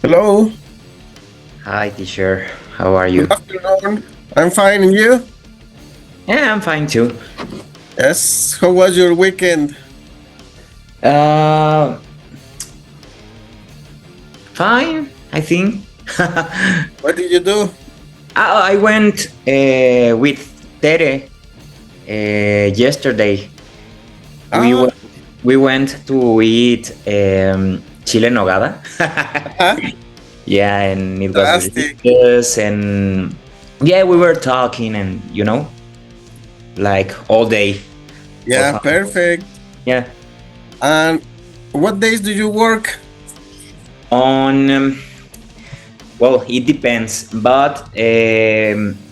Hello, Hi, teacher. How are good you? afternoon. I'm fine, and you? Yeah, I'm fine too. Yes, how was your weekend? Uh, Fine, I think. What did you do? I went with Tere yesterday. We Ah, went, we went to eat chile nogada. ah, Yeah, and it was fantastic. delicious. And yeah, we were talking, and like all day for Yeah, fun. perfect. Yeah. And what days do you work? On Well, it depends, but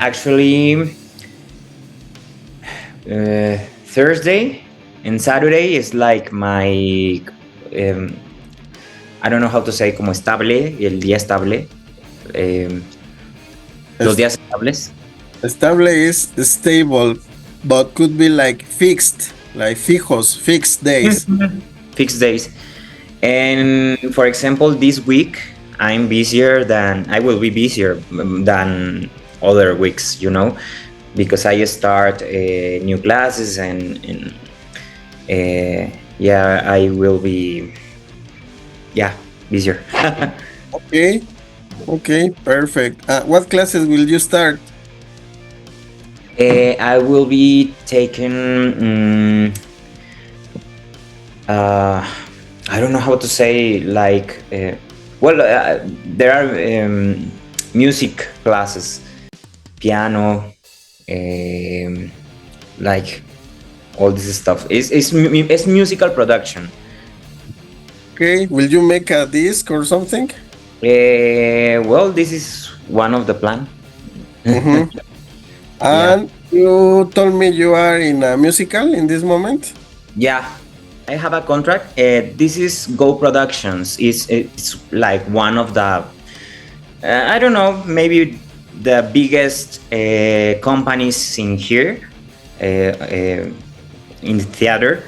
actually, Thursday and Saturday is like my, um, I don't know how to say, como estable, el día estable, um, los Es- días estables. Estable is stable, but could be like fixed, like fijos, fixed days. Fixed days. And for example, this week I'm busier than I will be busier than other weeks, because I start new classes and yeah, I will be busier. Okay, okay, perfect. What classes will you start? I will be taking. Uh, I don't know how to say like. There are music classes, piano, like all this stuff. It's musical production. Okay, will you make a disc or something? Well, this is one of the plan. Mm-hmm. Yeah, And you told me you are in a musical in this moment? yeah. I have a contract. This is Go Productions. It's like one of the I don't know, maybe the biggest companies in here in the theater.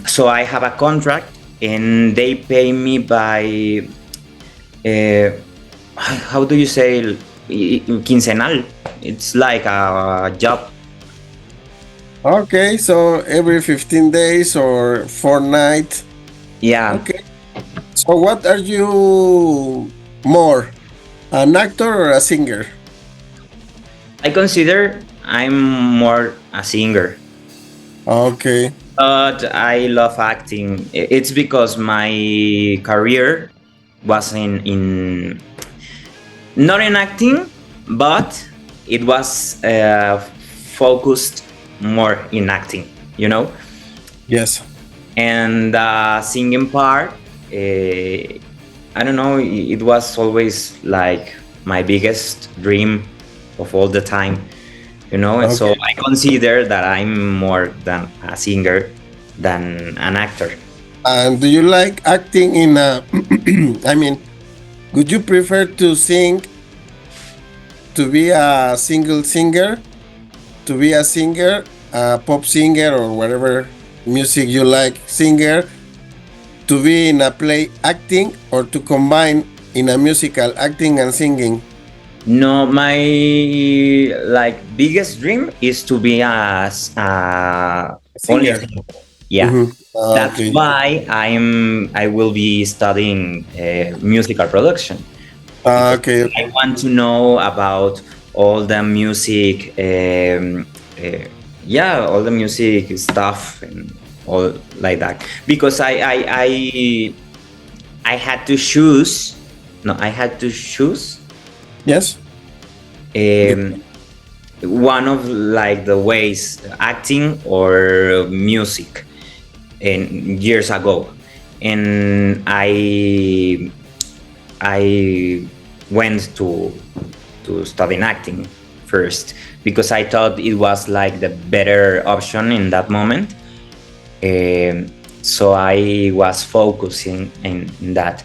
So I have a contract, and they pay me by uh, how do you say quincenal? It's like a job. Okay, so every 15 days or fortnight. Yeah, Okay. So what are you more? An actor or a singer? I consider I'm more a singer, Okay. but I love acting. It's because my career was in not in acting, but it was focused more in acting, you know. Yes. And singing part, I don't know. It was always like my biggest dream of all the time, And so Okay. I consider that I'm more than a singer than an actor. And do you like acting in a I mean, would you prefer to sing to be a single singer, to be a singer, a pop singer or whatever music you like singer, to be in a play acting or to combine in a musical acting and singing? No, my like biggest dream is to be only a Singer. singer. Yeah, Mm-hmm. that's Okay. why I will be studying musical production, because Okay. I Okay. want to know about all the music, all the music stuff and all like that. Because I had to choose. No, I had to choose Yes. Yeah. um, one of like the ways acting or music in years ago, and I went to studying acting first because I thought it was like the better option in that moment. So I was focusing in that.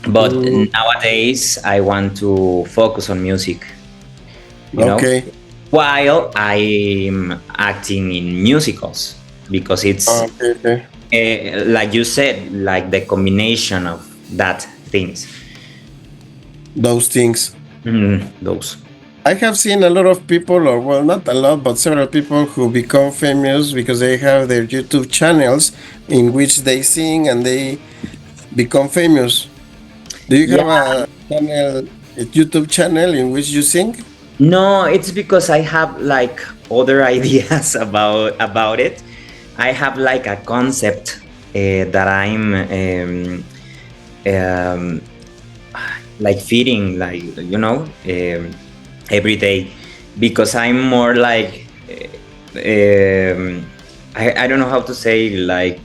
But Mm, nowadays I want to focus on music, you know, okay. while I'm acting in musicals, because it's Okay. Okay. like you said, like the combination of that things. Those things. Those. I have seen a lot of people, or well, not a lot, but several people who become famous because they have their YouTube channels in which they sing and they become famous. Do you have Yeah. a YouTube channel in which you sing? No, it's because I have like other ideas about it. I have like a concept that I'm um, like feeding, like every day, because I'm more like I don't know how to say, like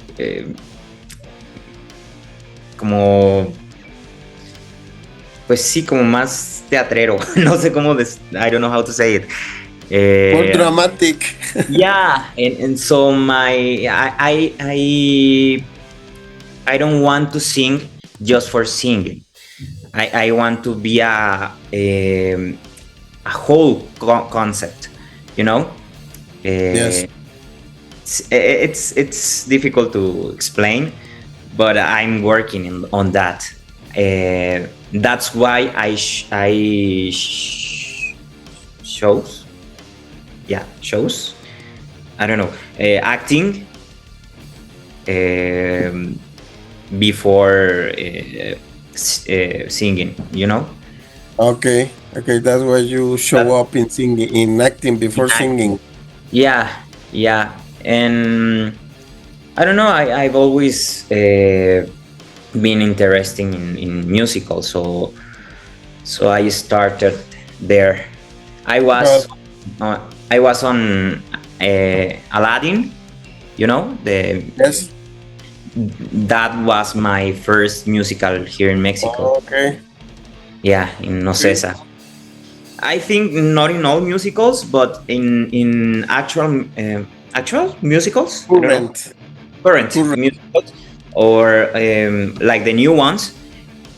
como, pues sí, como más teatrero. No sé cómo I don't know how to say it. More dramatic. Yeah, and so I don't want to sing just for singing. I want to be a whole concept, you know. Yes. It's difficult to explain, but I'm working on that. That's why shows, yeah, shows. I don't know, acting before singing, you know. Okay. Okay. That's why you show up in singing, in acting before singing. Yeah, yeah, and I don't know. I've always been interested in musicals, so I started there. I was Uh, I was on Aladdin, you know, yes. that was my first musical here in Mexico. Okay. Yeah, in Nocesa. I think not in all musicals, but in actual musicals. I don't know, Current. current Current. musicals, or like the new ones.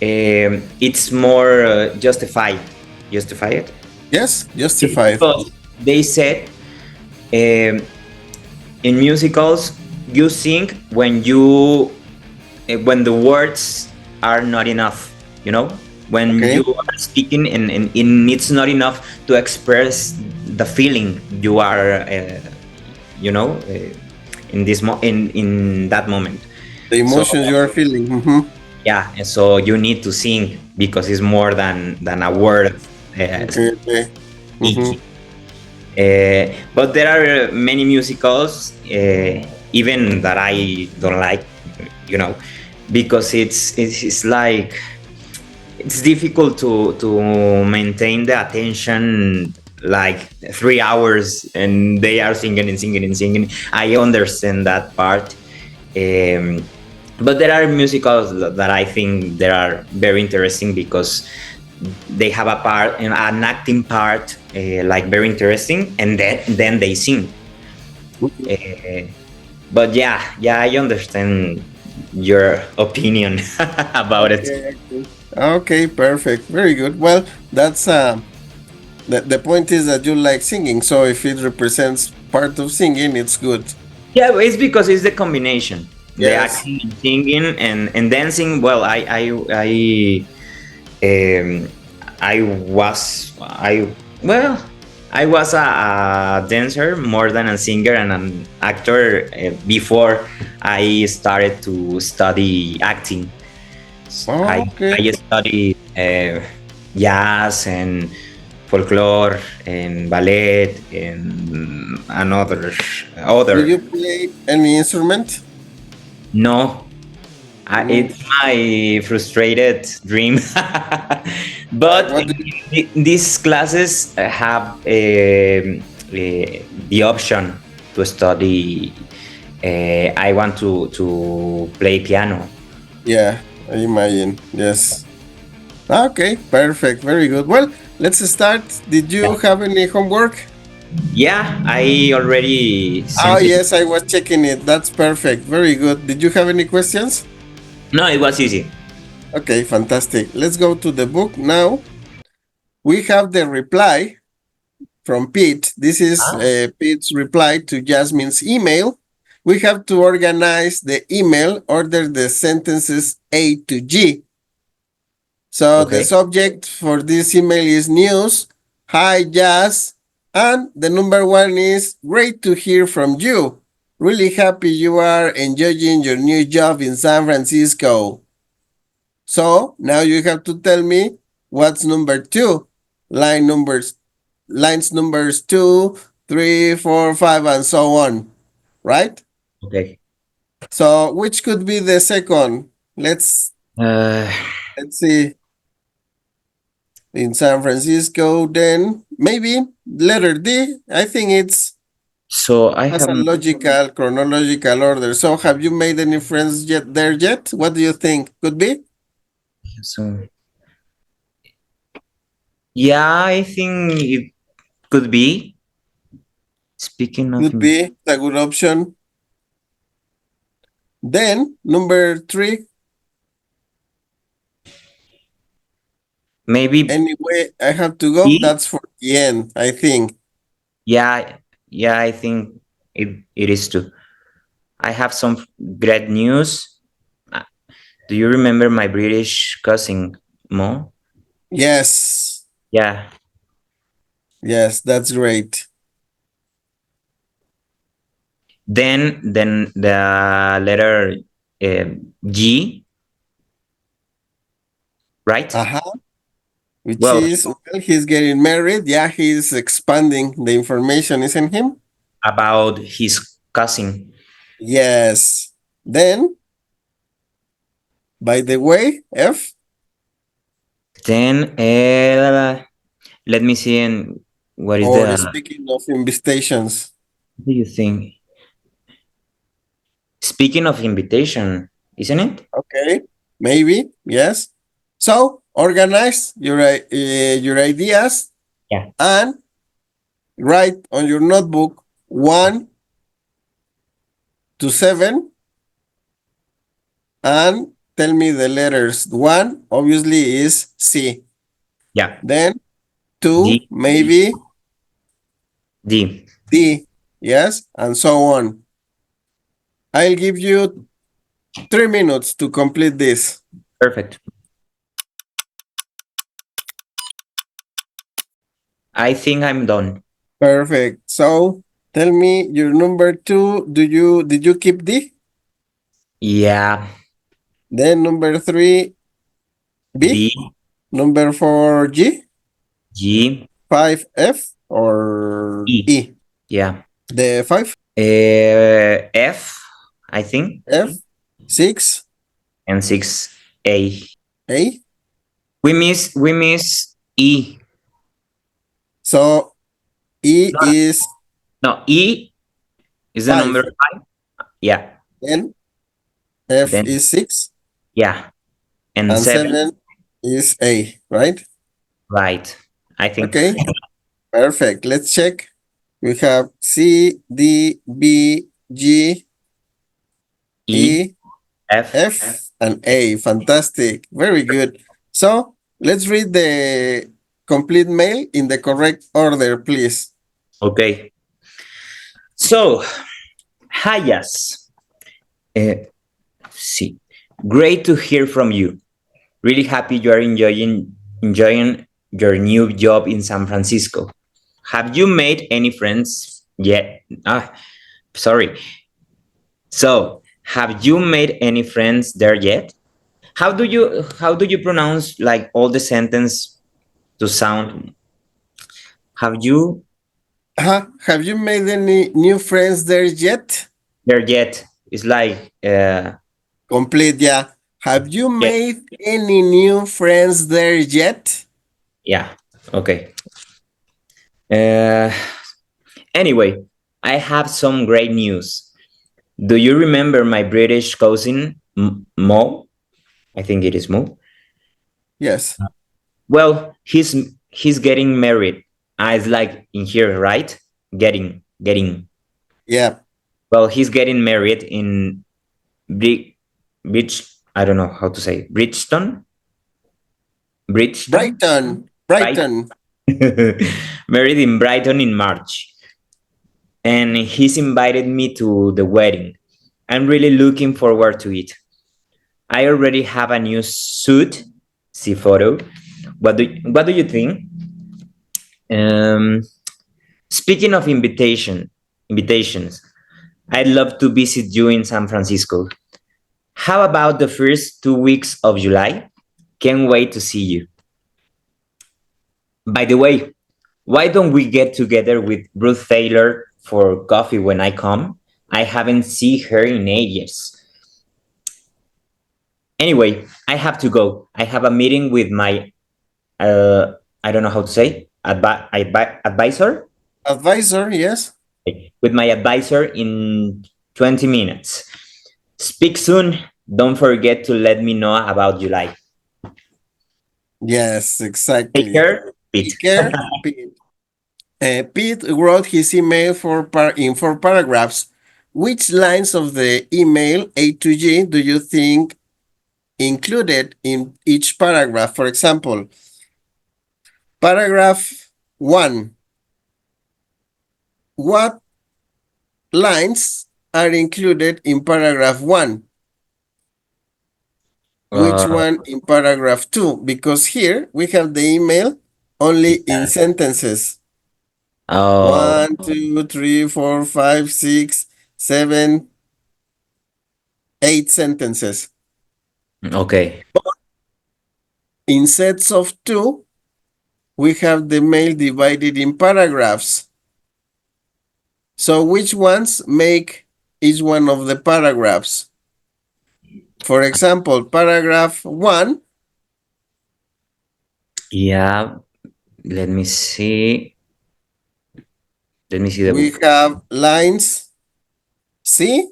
It's more justified. Yes. It's Justified. because they said in musicals you sing when the words are not enough, you know, when Okay. you are speaking and it's not enough to express the feeling you are in in that moment. The So emotions you are feeling. Mm-hmm. yeah, and so you need to sing because it's more than a word Okay. Okay. Mm-hmm. speaking. But there are many musicals, even that I don't like, you know, because it's like it's difficult to maintain the attention like 3 hours, and they are singing and singing and singing. I understand that part. Um, but there are musicals that I think they are very interesting because they have a part, an acting part, like very interesting, and then they sing. Uh, but yeah, I understand your opinion about it. Okay. Okay. Okay. Perfect. Very good. Well, that's the point is that you like singing. So if it represents part of singing, it's good. Yeah, it's because it's the combination, the Yes. acting and singing and dancing. Well, um, well, I was a dancer more than a singer and an actor before I started to study acting. Oh, okay. I studied jazz and folklore and ballet and another Do other. you play any instrument? No, Mm. it's my frustrated dream. Like But what? these classes have the option to study. I want to play piano. Yeah, I imagine. Yes. Okay, perfect. Very good. Well, let's start. Did you have any homework? Yeah, I already Oh, sent it. yes, I was checking it. That's perfect. Very good. Did you have any questions? No, it was easy. Okay, fantastic. Let's go to the book now. We have the reply from Pete. This is Pete's reply to Jasmine's email. We have to organize the email, order the sentences A to G. So the Okay. subject for this email is news. Hi, Jazz. And the number one is great to hear from you. Really happy you are enjoying your new job in San Francisco. So now you have to tell me what's number two. Line numbers, lines numbers 2, 3, 4, 5, and so on. Right? Okay. So which could be the second? Uh, Let's see. In San Francisco, then maybe letter D. I think it's so I has have a logical chronological order. So have you made any friends yet there yet? What do you think? Could be? so yeah, I think it could be. Speaking of Could be a good option. Then number three. maybe Anyway, I have to go. B. That's for the end, I think. Yeah, yeah, I think it is too. I have some great news. Uh, Do you remember my British cousin Mo? Yes. Yeah. Yes, that's great. Then the letter G, right? Uh-huh. Which Well, is, well, he's getting married. Yeah, he's expanding the information, isn't him? about his cousin. Yes. Then, by the way, F, Then let me see. And what is or the? speaking of invitations. What do you think? Speaking of invitation, isn't it? Okay, maybe, yes. So, organize your ideas Yeah. and write on your notebook 1 to 7 and tell me the letters. 1 obviously is C. Yeah. Then 2, D. maybe D. D. Yes, and so on. I'll give you 3 minutes to complete this. Perfect. I think I'm done. Perfect. So tell me your number 2. Did you keep D? Yeah. Then number 3, B. D. Number 4, G. G. 5, F or E. E. Yeah. The 5, F, I think, F. 6, and 6 A. A. We miss E. So E No, is no, E is the 5. number 5. Yeah. Then F Then is 6 yeah. And and 7. 7 is A, right? Right. I think Okay, perfect. Let's check. We have C, D, B, G, E, E, F. F, and A. Fantastic. Very good. So let's read the complete mail in the correct order, please. Okay. So, Hayas. See. Great to hear from you. Really happy you are enjoying your new job in San Francisco. Have you made any friends yet? Sorry. So, have you made any friends there yet? How do you pronounce like all the sentence to sound? Have you Have you made any new friends there yet? there yet? It's like Complete, yeah. Have you yeah, made any new friends there yet? yeah. Okay. Uh, anyway, I have some great news. Do you remember my British cousin Mo? I think it is Mo. Yes. Well, he's getting married. It's like in here, right? Getting. Yeah. Well, he's getting married in Bri- Bridge. I don't know how to say Bridgeton. Bridgeton, Brighton. right? Brighton. Married in Brighton in March, and he's invited me to the wedding. I'm really looking forward to it. I already have a new suit see photo. What do you think? Um, Speaking of invitations, I'd love to visit you in San Francisco. How about the first 2 weeks of July? Can't wait to see you. By the way, why don't we get together with Ruth Taylor for coffee when I come? I haven't seen her in ages. Anyway, I have to go. I have a meeting with my, I don't know how to say, advisor? Advisor, yes. With my advisor in 20 minutes. Speak soon. Don't forget to let me know about July. Yes, Take exactly. care, Pete. Take care, Pete. Pete wrote his email in 4 paragraphs. Which lines of the email A to G do you think included in each paragraph? For example, paragraph 1. What lines are included in paragraph 1? Which Uh, one in paragraph 2? Because here we have the email only in sentences. oh, 1, 2, 3, 4, 5, 6, 7, 8 sentences. okay. In sets of 2, we have the mail divided in paragraphs. So which ones make each one of the paragraphs? For example, paragraph 1, Yeah, let me see. Let me see we the have lines C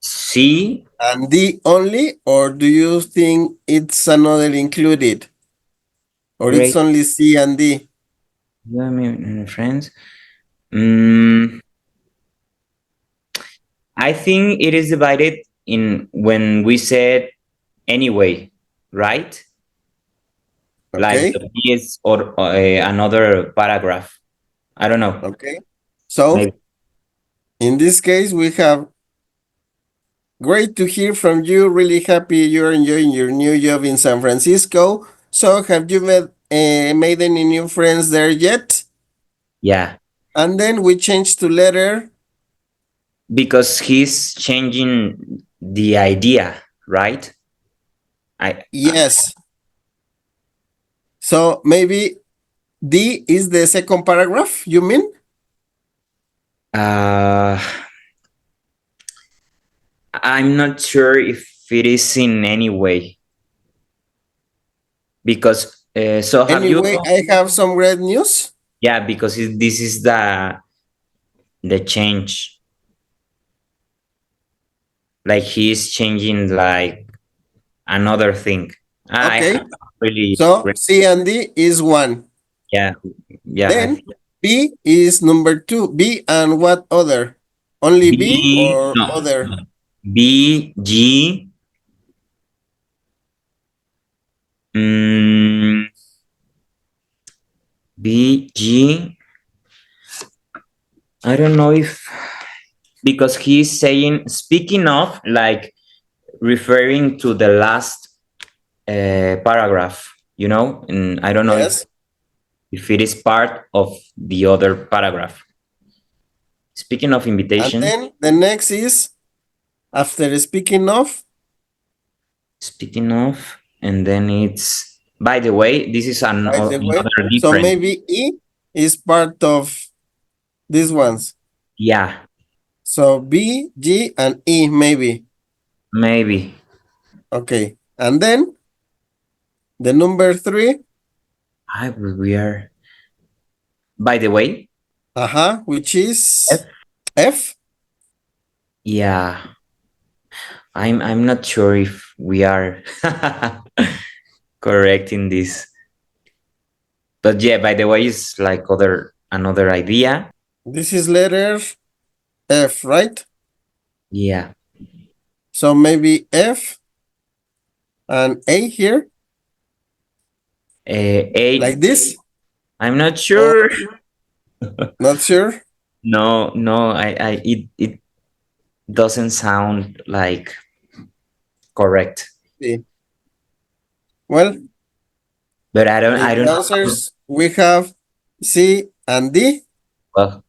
C. and D only, or do you think it's another included? Or it's Great. only C and D? Yeah, I mean, friends. Mm, I think it is divided in when we said anyway, right? Like Okay, the piece or another paragraph. I don't know. okay. So Maybe. in this case, we have great to hear from you. Really happy you're enjoying your new job in San Francisco. So have you made any new friends there yet? Yeah, And then we change to letter. because he's changing the idea, right? I Yes. So maybe D is the second paragraph, you mean? uh, I'm not sure if it is in any way because so have you? Anyway, I have some great news. Yeah, because this is the change. Like he's changing like another thing. I have Okay. really So C and D is 1. yeah, yeah. Then B is number 2. B and what other? Only B B or no other? B G mm, B G. I don't know if because he's saying speaking of like referring to the last paragraph, and I don't know Yes. if it is part of the other paragraph. Speaking of And invitation, then the next is after speaking of, speaking of, and then it's by the way, this is by the way. another So different. maybe E is part of these ones. Yeah, So B, G, and E maybe. maybe. Okay. And then the number 3, We are. By the way, which F. is F. Yeah, I'm not sure if we are correct in this, but yeah. By the way, it's like another idea. This is letter F, right? Yeah, So maybe F and A here, eight. like this. I'm not Or sure. not sure. No. It doesn't sound like correct. See. Well, But I In don't the know. answers, we have C and D, Well,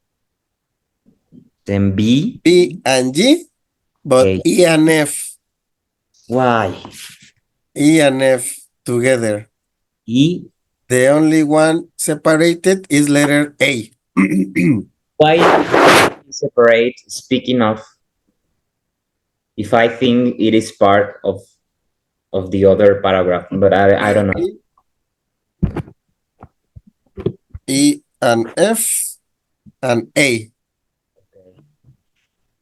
then B, B and G, but A. E and F, Why? E and F together. E. The only one separated is letter A. Why separate? Speaking of, if I think it is part of the other paragraph, but I don't know. E and F and A.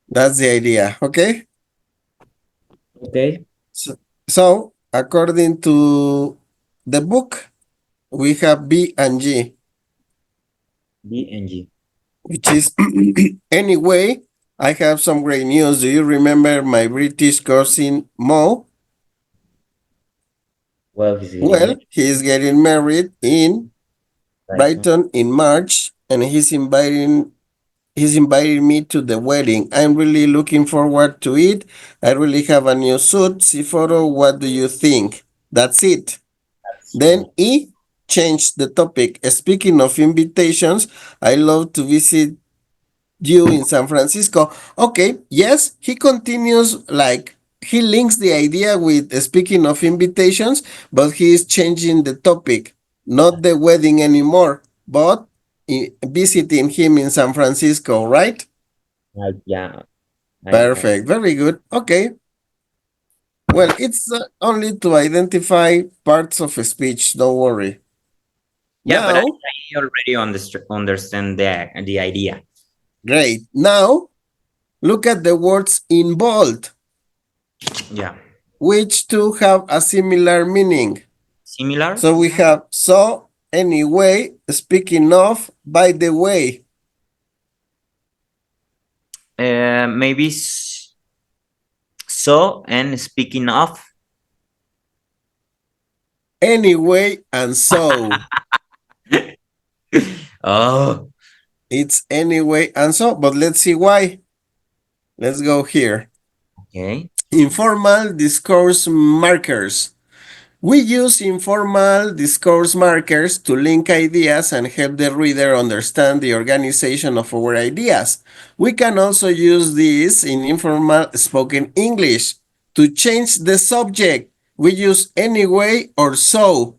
That's the idea, okay? Okay. So according to the book, we have B and G, B and G. which is anyway. I have some great news. Do you remember my British cousin Mo? Well, he's getting Well, married. he is getting married in Right. Brighton in March, and he's inviting me to the wedding. I'm really looking forward to it. I really have a new suit. See photo. What do you think? That's it. That's Then right. E changed the topic. Speaking of invitations, I love to visit you in San Francisco. Okay, yes, he continues like he links the idea with speaking of invitations, but he is changing the topic, not the wedding anymore, but visiting him in San Francisco, right? Right. Yeah. I Perfect, very good. Okay, well, it's only to identify parts of a speech, don't worry. yeah, but Now, I already understand the idea. great. Now, look at the words in bold, Yeah. which two have a similar meaning. Similar. So we have so, anyway, speaking of, by the way, Maybe so. And speaking of, anyway, and so. oh, It's anyway and so, but let's see why. Let's go here. okay. Informal discourse markers. We use informal discourse markers to link ideas and help the reader understand the organization of our ideas. We can also use these in informal spoken English. To change the subject, we use anyway or so.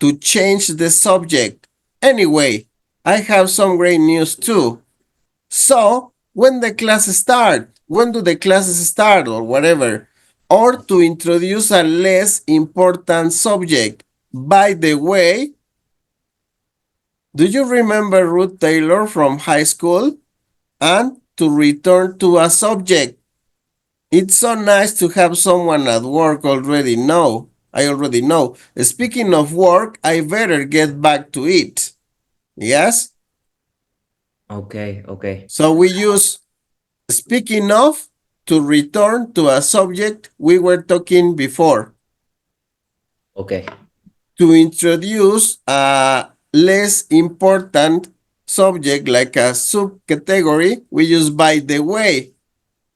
To change the subject. Anyway, I have some great news too. So, when the class start? When do the classes start or whatever? Or to introduce a less important subject. By the way, do you remember Ruth Taylor from high school? And to return to a subject. It's so nice to have someone at work already know. I already know. Speaking of work, I better get back to it. Yes? Okay. Okay. So we use speaking of to return to a subject we were talking before. Okay. To introduce a less important subject like a subcategory, we use by the way.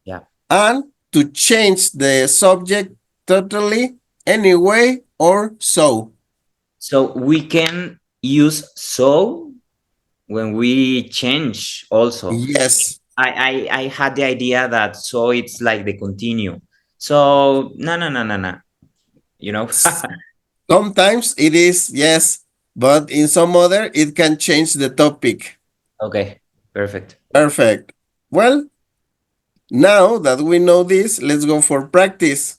Yeah. And to change the subject totally, anyway, or so. So we can use so when we change also. Yes. I had the idea that so it's like the continue. So no. You know. Sometimes it is, yes, but in some other, it can change the topic. Okay. Perfect. Perfect. Well, now that we know this, let's go for practice.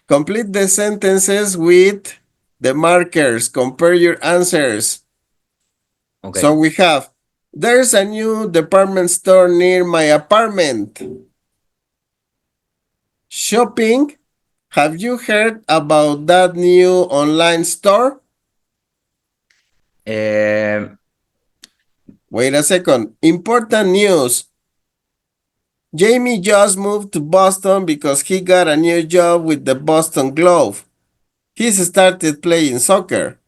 Complete the sentences with the markers. Compare your answers. Okay. So we have, there's a new department store near my apartment. Shopping. Have you heard about that new online store? Um, Wait a second. Important news. Jamie just moved to Boston because he got a new job with the Boston Globe. He's started playing soccer.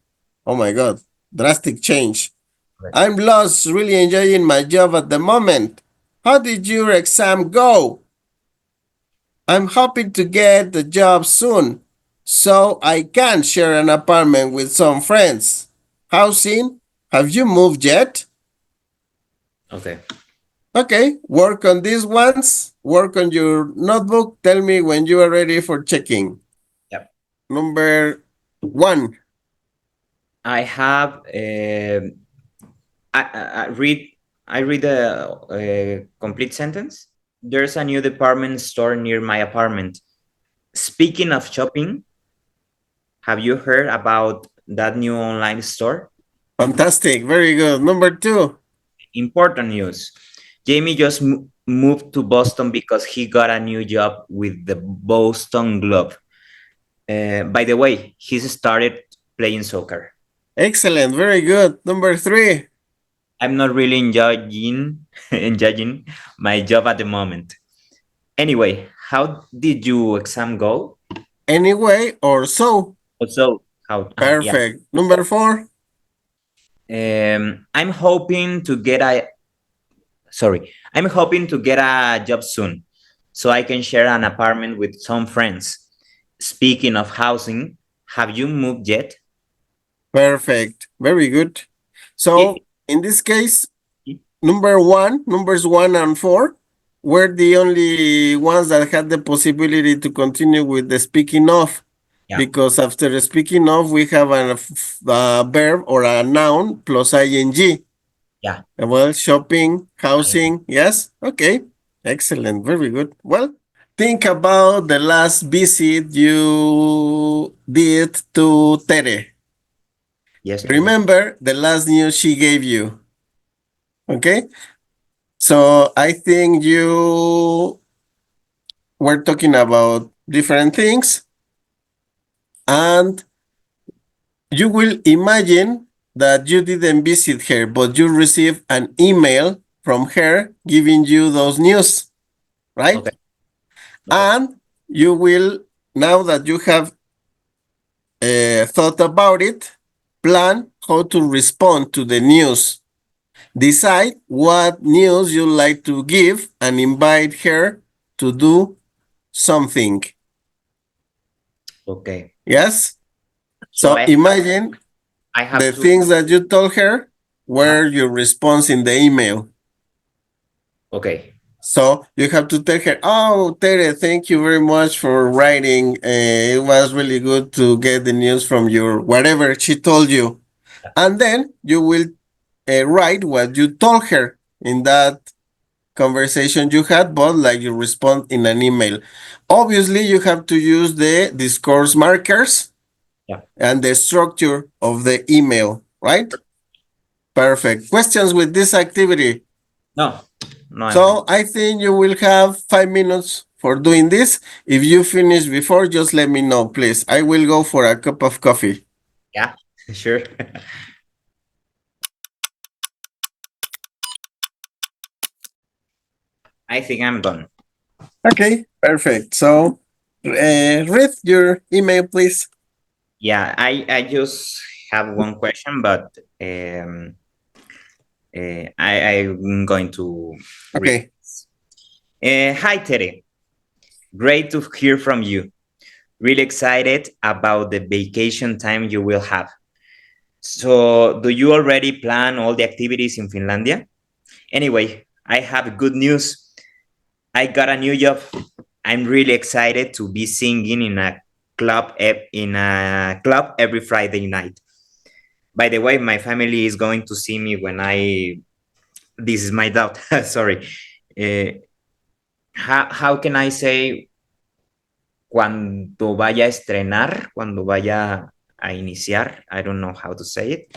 Oh my God, drastic change. okay. I'm lost, really enjoying my job at the moment. How did your exam go? I'm hoping to get the job soon. So I can share an apartment with some friends. Housing, have you moved yet? Okay. Okay, work on these ones. Work on your notebook. Tell me when you are ready for checking. Yep. Number one. I have I read a complete sentence. There's a new department store near my apartment. Speaking of shopping, have you heard about that new online store? Fantastic. Very good. Number two. Important news. Jamie just moved to Boston because he got a new job with the Boston Globe. By the way, he's started playing soccer. Excellent. Very good. Number three. I'm not really enjoying my job at the moment. Anyway, how did your exam go? Anyway, or so. Also, how? Yeah. Perfect. Number four. I'm hoping to get a I'm hoping to get a job soon, so I can share an apartment with some friends. Speaking of housing, have you moved yet? Perfect. Very good. It, So in this case, numbers one and four were the only ones that had the possibility to continue with the speaking of. yeah, Because after speaking of, we have a verb or a noun plus ing. yeah. Well, shopping, housing, yes? Okay, excellent, very good. Well, think about the last visit you did to Tere. Yesterday. Remember the last news she gave you, okay? So I think you were talking about different things, and you will imagine that you didn't visit her, but you received an email from her giving you those news, right? Okay. Okay. And you will, now that you have thought about it, plan how to respond to the news. Decide what news you like to give and invite her to do something. Okay. Yes? So So imagine I the have to. things that you told her Uh-huh. were your response in the email. Okay. So you have to tell her, oh, Tere, thank you very much for writing. It was really good to get the news from your whatever she told you. Yeah. And then you will write what you told her in that conversation you had, but like you respond in an email. Obviously, you have to use the discourse markers Yeah. and the structure of the email, right? Perfect. Questions with this activity? No. No. So I think you will have 5 minutes for doing this. If you finish before, just let me know, please. I will go for a cup of coffee. Yeah. Sure. I think I'm done. Okay, perfect. So read your email, please. Yeah. I just have one question, but I'm going to read. Okay. Hi, Tere. Great to hear from you. Really excited about the vacation time you will have. So, do you already plan all the activities in Finlandia? Anyway, I have good news. I got a new job. I'm really excited to be singing in a club every Friday night. By the way, my family is going to see me when I. This is my doubt. Sorry. Uh, how can I say cuando vaya a estrenar, cuando vaya a iniciar? I don't know how to say it.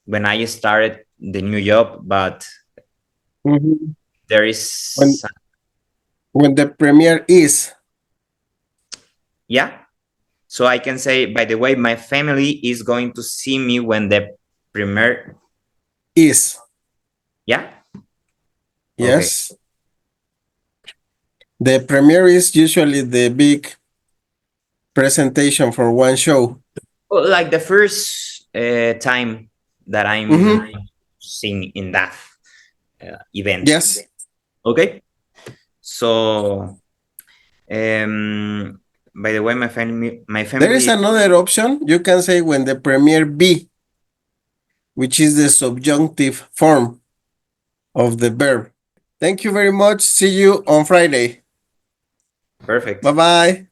When I started the new job, but Mhm. there When is, when the premiere is yeah. So I can say, by the way, my family is going to see me when the premiere, is yeah. Okay. yes. The premiere is usually the big presentation for one show. Well, like the first time that I'm Mm-hmm. seeing in that event. Yes. Okay. So By the way, my There is family. another option. You can say when the premier be, which is the subjunctive form of the verb. Thank you very much. See you on Friday. Perfect. Bye-bye.